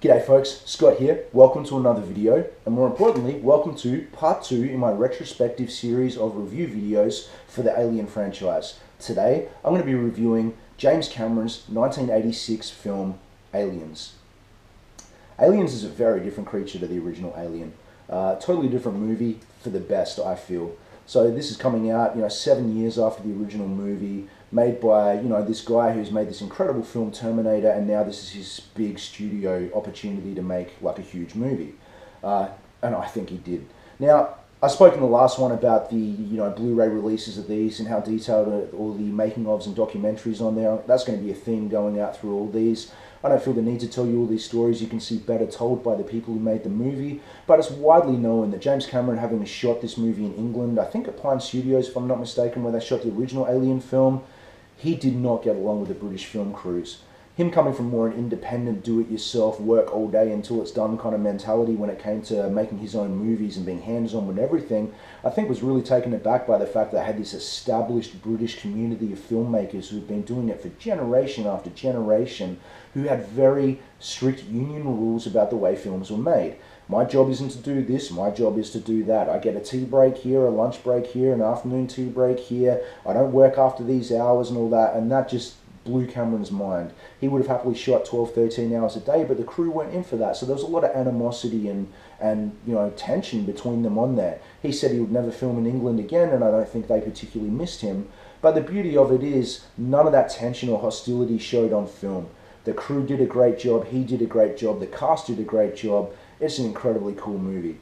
G'day folks, Scott here. Welcome to another video, and more importantly, welcome to part 2 in my retrospective series of review videos for the Alien franchise. Today, I'm going to be reviewing James Cameron's 1986 film, Aliens. Aliens is a very different creature to the original Alien. Totally different movie for the best, I feel. So this is coming out, 7 years after the original movie, made by, this guy who's made this incredible film Terminator, and now this is his big studio opportunity to make like a huge movie. And I think he did. Now, I spoke in the last one about the, Blu-ray releases of these and how detailed all the making-ofs and documentaries on there. That's going to be a theme going out through all these. I don't feel the need to tell you all these stories. You can see better told by the people who made the movie. But it's widely known that James Cameron, having shot this movie in England, I think at Pine Studios, if I'm not mistaken, where they shot the original Alien film, he did not get along with the British film crews. Him coming from more an independent, do-it-yourself, work all day until it's done kind of mentality when it came to making his own movies and being hands-on with everything, I think was really taken aback by the fact that I had this established British community of filmmakers who had been doing it for generation after generation, who had very strict union rules about the way films were made. My job isn't to do this, my job is to do that. I get a tea break here, a lunch break here, an afternoon tea break here. I don't work after these hours and all that, and that just blew Cameron's mind. He would have happily shot 12, 13 hours a day, but the crew weren't in for that. So there was a lot of animosity and tension between them on there. He said he would never film in England again, and I don't think they particularly missed him. But the beauty of it is none of that tension or hostility showed on film. The crew did a great job, he did a great job, the cast did a great job. It's an incredibly cool movie.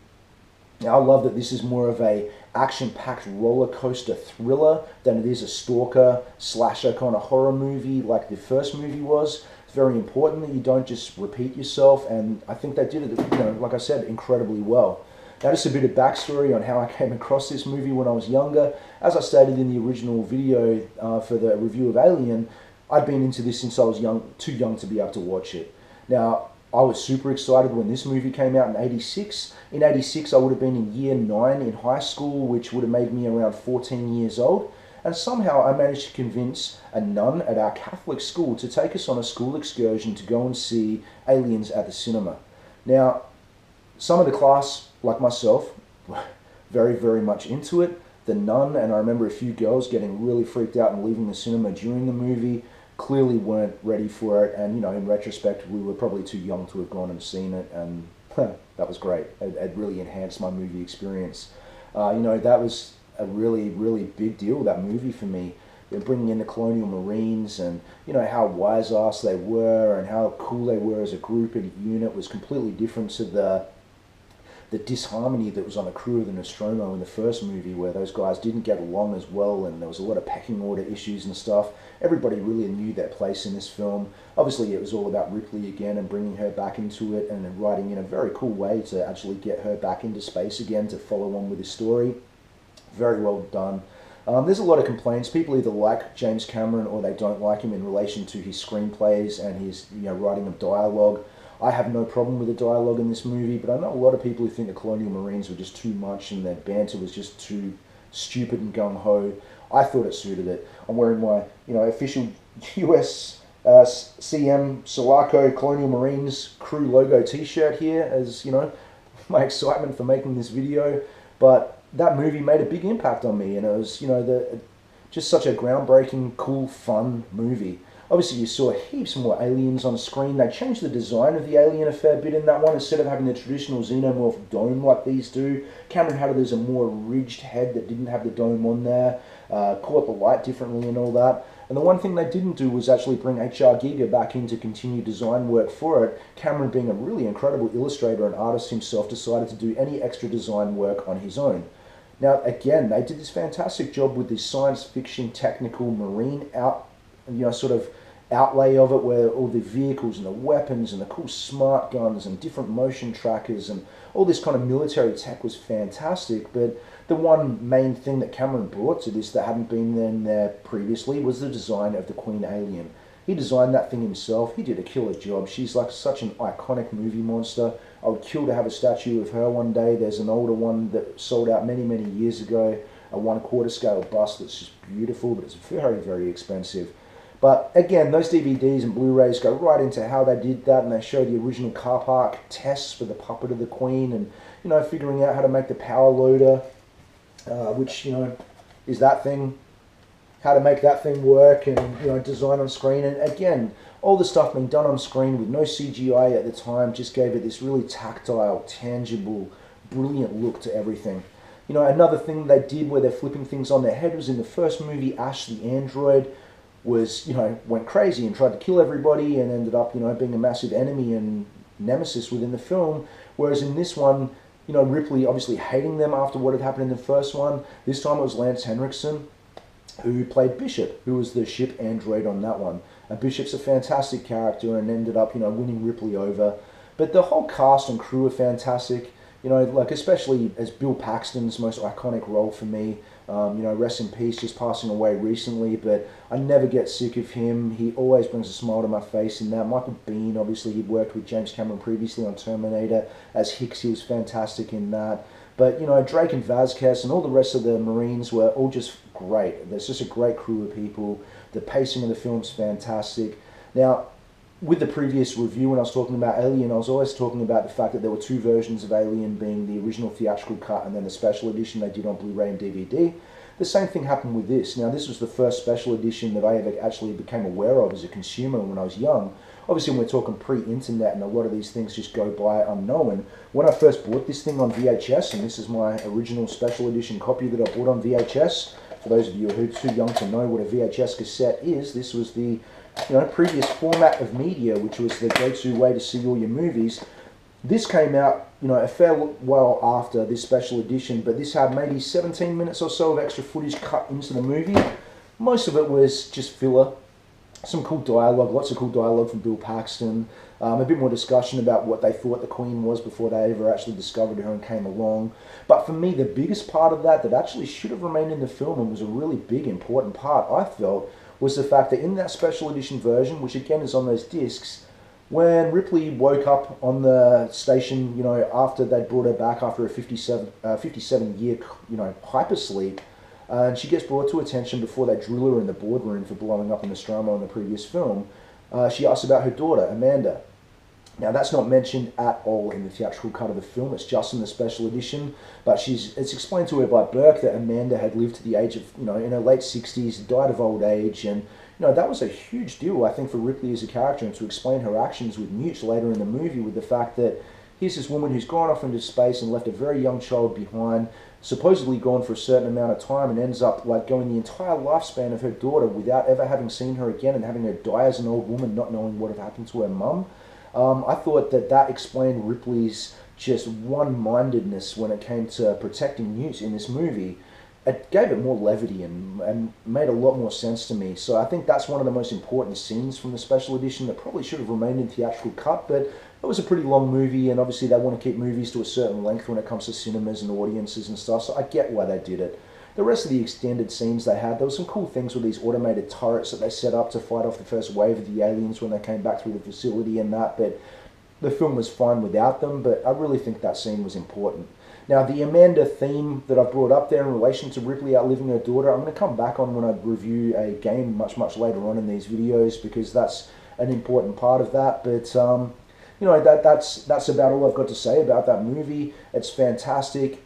Now, I love that this is more of a action-packed roller coaster thriller than it is a stalker slasher kind of horror movie like the first movie was. It's very important that you don't just repeat yourself, and I think they did it, like I said, incredibly well. Now, just a bit of backstory on how I came across this movie when I was younger. As I stated in the original video for the review of Alien, I'd been into this since I was too young to be able to watch it. Now, I was super excited when this movie came out in '86. In '86, I would have been in year 9 in high school, which would have made me around 14 years old. And somehow I managed to convince a nun at our Catholic school to take us on a school excursion to go and see Aliens at the cinema. Now, some of the class, like myself, were very, very much into it. The nun, and I remember a few girls getting really freaked out and leaving the cinema during the movie, clearly weren't ready for it, and in retrospect we were probably too young to have gone and seen it, and that was great. It really enhanced my movie experience. That was a really, really big deal, that movie for me. They're bringing in the Colonial Marines, and how wise-ass they were and how cool they were as a group and a unit was completely different to the disharmony that was on the crew of the Nostromo in the first movie, where those guys didn't get along as well, and there was a lot of pecking order issues and stuff. Everybody really knew their place in this film. Obviously, it was all about Ripley again and bringing her back into it, and writing in a very cool way to actually get her back into space again to follow on with the story. Very well done. There's a lot of complaints. People either like James Cameron or they don't like him in relation to his screenplays and his writing of dialogue. I have no problem with the dialogue in this movie, but I know a lot of people who think the Colonial Marines were just too much and their banter was just too stupid and gung-ho. I thought it suited it. I'm wearing my, official US CM Sulaco Colonial Marines crew logo t-shirt here as, my excitement for making this video. But that movie made a big impact on me, and it was, just such a groundbreaking, cool, fun movie. Obviously, you saw heaps more aliens on screen. They changed the design of the alien a fair bit in that one. Instead of having the traditional xenomorph dome like these do, Cameron had it as a more ridged head that didn't have the dome on there, caught the light differently and all that. And the one thing they didn't do was actually bring H.R. Giger back in to continue design work for it. Cameron, being a really incredible illustrator and artist himself, decided to do any extra design work on his own. Now, again, they did this fantastic job with this science fiction technical marine sort of outlay of it, where all the vehicles and the weapons and the cool smart guns and different motion trackers and all this kind of military tech was fantastic. But the one main thing that Cameron brought to this that hadn't been in there previously was the design of the Queen Alien. He designed that thing himself. He did a killer job. She's like such an iconic movie monster. I would kill to have a statue of her one day. There's an older one that sold out many, many years ago, a 1/4 scale bust that's just beautiful, but it's very, very expensive. But again, those DVDs and Blu-rays go right into how they did that, and they show the original car park tests for the puppet of the Queen, and figuring out how to make the power loader, which is that thing, how to make that thing work, and design on screen. And again, all the stuff being done on screen with no CGI at the time just gave it this really tactile, tangible, brilliant look to everything. Another thing they did where they're flipping things on their head was in the first movie, Ash the android went crazy and tried to kill everybody and ended up, being a massive enemy and nemesis within the film. Whereas in this one, Ripley obviously hating them after what had happened in the first one. This time it was Lance Henriksen who played Bishop, who was the ship android on that one. And Bishop's a fantastic character and ended up, winning Ripley over. But the whole cast and crew are fantastic. Especially as Bill Paxton's most iconic role for me. Rest in peace, just passing away recently, but I never get sick of him. He always brings a smile to my face in that. Michael Biehn, obviously, he'd worked with James Cameron previously on Terminator. As Hicks, he was fantastic in that. But, Drake and Vasquez and all the rest of the Marines were all just great. There's just a great crew of people. The pacing of the film's fantastic. Now, with the previous review, when I was talking about Alien, I was always talking about the fact that there were two versions of Alien, being the original theatrical cut and then the special edition they did on Blu-ray and DVD. The same thing happened with this. Now, this was the first special edition that I ever actually became aware of as a consumer when I was young. Obviously, we're talking pre-internet, and a lot of these things just go by unknown. When I first bought this thing on VHS, and this is my original special edition copy that I bought on VHS, for those of you who are too young to know what a VHS cassette is, this was the previous format of media, which was the go-to way to see all your movies. This came out, a fair while after this special edition, but this had maybe 17 minutes or so of extra footage cut into the movie. Most of it was just filler. Some cool dialogue, lots of cool dialogue from Bill Paxton. A bit more discussion about what they thought the Queen was before they ever actually discovered her and came along. But for me, the biggest part of that actually should have remained in the film and was a really big, important part, I felt, was the fact that in that special edition version, which again is on those discs, when Ripley woke up on the station, after they'd brought her back after a 57-year, hypersleep, and she gets brought to attention before they drill her in the boardroom for blowing up in Nostromo in the previous film, she asks about her daughter, Amanda. Now, that's not mentioned at all in the theatrical cut of the film. It's just in the special edition. But it's explained to her by Burke that Amanda had lived to the age of, in her late 60s, died of old age. And, that was a huge deal, I think, for Ripley as a character, and to explain her actions with Newt later in the movie with the fact that here's this woman who's gone off into space and left a very young child behind, supposedly gone for a certain amount of time, and ends up going the entire lifespan of her daughter without ever having seen her again, and having her die as an old woman, not knowing what had happened to her mum. I thought that explained Ripley's just one-mindedness when it came to protecting Newt in this movie. It gave it more levity and made a lot more sense to me. So I think that's one of the most important scenes from the special edition that probably should have remained in theatrical cut, but it was a pretty long movie, and obviously they want to keep movies to a certain length when it comes to cinemas and audiences and stuff, so I get why they did it. The rest of the extended scenes they had, there were some cool things with these automated turrets that they set up to fight off the first wave of the aliens when they came back through the facility and that, but the film was fine without them, but I really think that scene was important. Now, the Amanda theme that I brought up there in relation to Ripley outliving her daughter, I'm going to come back on when I review a game much later on in these videos, because that's an important part of that, but that's about all I've got to say about that movie. It's fantastic.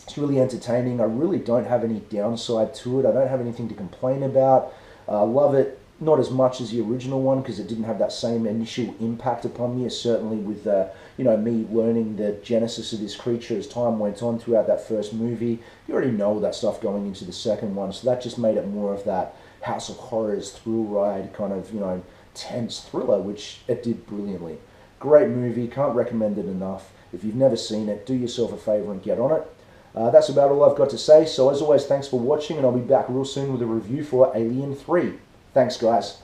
It's really entertaining. I really don't have any downside to it. I don't have anything to complain about. I love it. Not as much as the original one, because it didn't have that same initial impact upon me, as certainly with me learning the genesis of this creature as time went on throughout that first movie. You already know that stuff going into the second one, so that just made it more of that House of Horrors thrill ride kind of tense thriller, which it did brilliantly. Great movie, can't recommend it enough. If you've never seen it, do yourself a favor and get on it. That's about all I've got to say, so as always, thanks for watching, and I'll be back real soon with a review for Alien 3. Thanks, guys.